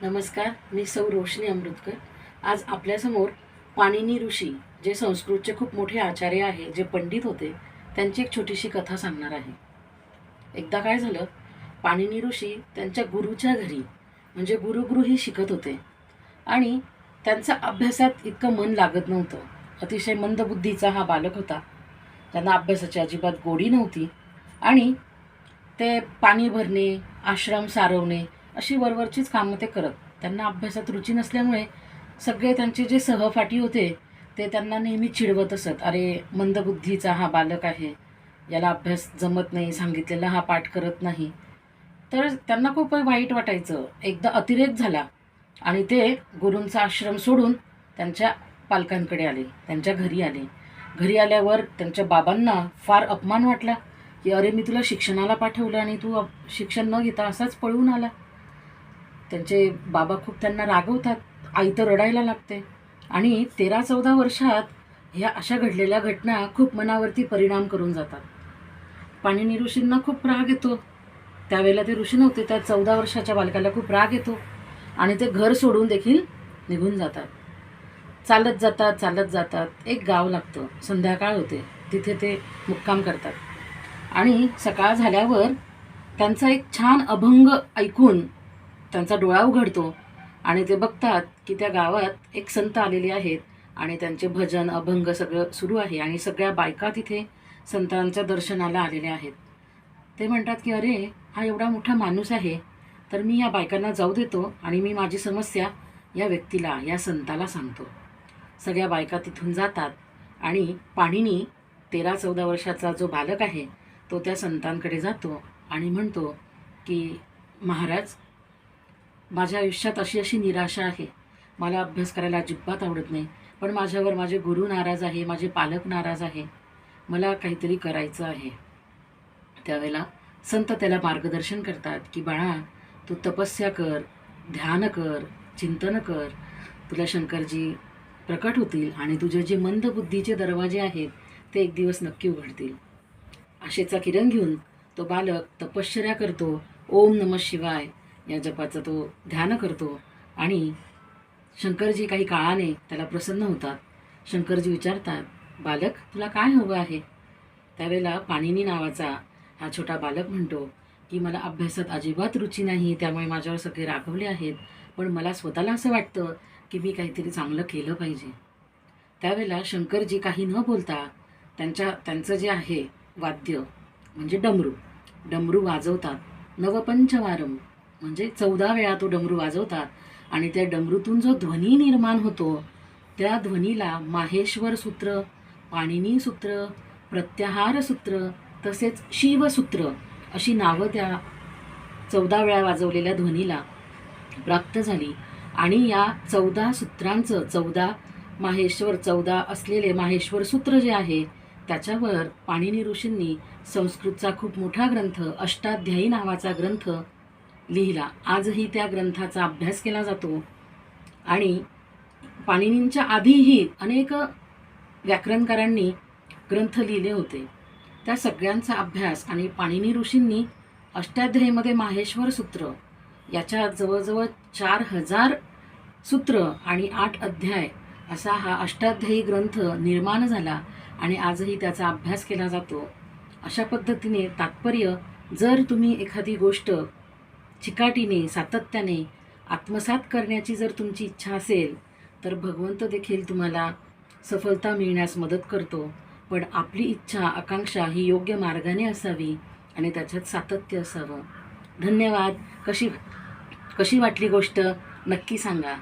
नमस्कार, मी सौ रोशनी अमृतकर। आज आपल्यासमोर पाणिनी ऋषी, जे संस्कृतचे खूप मोठे आचार्य आहे, जे पंडित होते, त्यांची एक छोटीशी कथा सांगणार आहे। एकदा काय झालं, पाणिनी ऋषी त्यांच्या गुरुच्या घरी म्हणजे गुरुगृही शिकत होते आणि त्यांचा अभ्यासात इतकं मन लागत नव्हतं। अतिशय मंदबुद्धीचा हा बालक होता, त्यांना अभ्यासाची अजिबात गोडी नव्हती आणि ते पाणी भरणे, आश्रम सारवणे अशी वरवरचीच कामं ते करत। त्यांना अभ्यासात रुची नसल्यामुळे सगळे त्यांचे जे सहपाठी होते ते त्यांना नेहमी चिडवत असत, अरे मंदबुद्धीचा हा बालक आहे, याला अभ्यास जमत नाही, सांगितलेला हा पाठ करत नाही। तर त्यांना खूप वाईट वाटायचं। एकदा अतिरेक झाला आणि ते गुरूंचा आश्रम सोडून त्यांच्या पालकांकडे आले, त्यांच्या घरी आले। घरी आल्यावर त्यांच्या बाबांना फार अपमान वाटला की अरे मी तुला शिक्षणाला पाठवलं आणि तू शिक्षण न घेता असाच पळून आला। त्यांचे बाबा खूप त्यांना रागवतात, आई तर रडायला लागते आणि 13-14 वर्षात ह्या अशा घडलेल्या घटना खूप मनावरती परिणाम करून जातात। पाणिनी ऋषींना खूप राग येतो। त्यावेळेला ते ऋषी नव्हते, त्या 14 वर्षाच्या बालकाला खूप राग येतो आणि ते घर सोडून देखील निघून जातात। चालत जातात एक गाव लागतं, संध्याकाळ होते, तिथे ते मुक्काम करतात आणि सकाळ झाल्यावर त्यांचा एक छान अभंग ऐकून त्यांचा डोळा उघडतो आणि ते बघतात की त्या गावात एक संत आलेले आहेत आणि त्यांचे भजन अभंग सगळं सुरू आहे आणि सगळ्या बायका तिथे संतांच्या दर्शनाला आलेल्या आहेत। ते म्हणतात की अरे हा एवढा मोठा माणूस आहे, तर मी या बायकांना जाऊ देतो आणि मी माझी समस्या या व्यक्तीला, या संताला सांगतो। सगळ्या बायका तिथून जातात आणि पाणिनी 13-14 वर्षाचा जो बालक आहे तो त्या संतांकडे जातो आणि म्हणतो की महाराज, माझ्या आयुष्यात अशी अशी निराशा आहे, मला अभ्यास करायला अजिबात आवडत नाही, पण माझ्यावर माझे गुरु नाराज आहे, माझे पालक नाराज आहे, मला काहीतरी करायचं आहे। त्यावेळेला संत त्याला मार्गदर्शन करतात की बाळा, तू तपस्या कर, ध्यान कर, चिंतन कर, तुला शंकरजी प्रकट होतील आणि तुझे जे मंदबुद्धीचे दरवाजे आहेत ते एक दिवस नक्की उघडतील। आशेचा किरण घेऊन तो बालक तपश्चर्या करतो, ओम नमः शिवाय या जपाचं तो ध्यान करतो आणि शंकरजी काही काळाने त्याला प्रसन्न होतात। शंकरजी विचारतात, बालक तुला काय हवं आहे? त्यावेळेला पाणिनी नावाचा हा छोटा बालक म्हणतो की मला अभ्यासात अजिबात रुची नाही, त्यामुळे माझ्यावर सगळे रागवले आहेत, पण मला स्वतःला असं वाटतं की मी काहीतरी चांगलं केलं पाहिजे। त्यावेळेला शंकरजी काही न बोलता त्यांचं जे आहे वाद्य म्हणजे डमरू वाजवतात, नवपंचवारम म्हणजे 14 वेळा तो डमरू वाजवतात आणि त्या डमरूतून जो ध्वनी निर्माण होतो त्या ध्वनीला माहेश्वर सूत्र, पाणिनी सूत्र, प्रत्याहार सूत्र तसेच शिवसूत्र अशी नावं त्या 14 वेळा वाजवलेल्या ध्वनीला प्राप्त झाली आणि या 14 सूत्रांचं 14 असलेले माहेश्वर सूत्र जे आहे त्याच्यावर पाणिनी ऋषींनी संस्कृतचा खूप मोठा ग्रंथ अष्टाध्यायी नावाचा ग्रंथ लिहिला। आजही त्या ग्रंथाचा अभ्यास केला जातो आणि पाणिनींच्या आधीही अनेक व्याकरणकारांनी ग्रंथ लिहिले होते। त्या सगळ्यांचा अभ्यास आणि पाणिनी ऋषींनी अष्टाध्यायीमध्ये माहेश्वर सूत्र याच्या जवळजवळ 4000 सूत्र आणि 8 अध्याय असा हा अष्टाध्यायी ग्रंथ निर्माण झाला आणि आजही त्याचा अभ्यास केला जातो। अशा पद्धतीने तात्पर्य, जर तुम्ही एखादी गोष्ट चिकाटीने सातत्याने आत्मसात करण्याची जर तुमची इच्छा असेल तर भगवंत देखील तुम्हाला सफलता मिळण्यास मदत करतो, पण आपली इच्छा आकांक्षा ही योग्य मार्गाने असावी आणि त्याच्यात सातत्य असावं। धन्यवाद। कशी वाटली गोष्ट नक्की सांगा।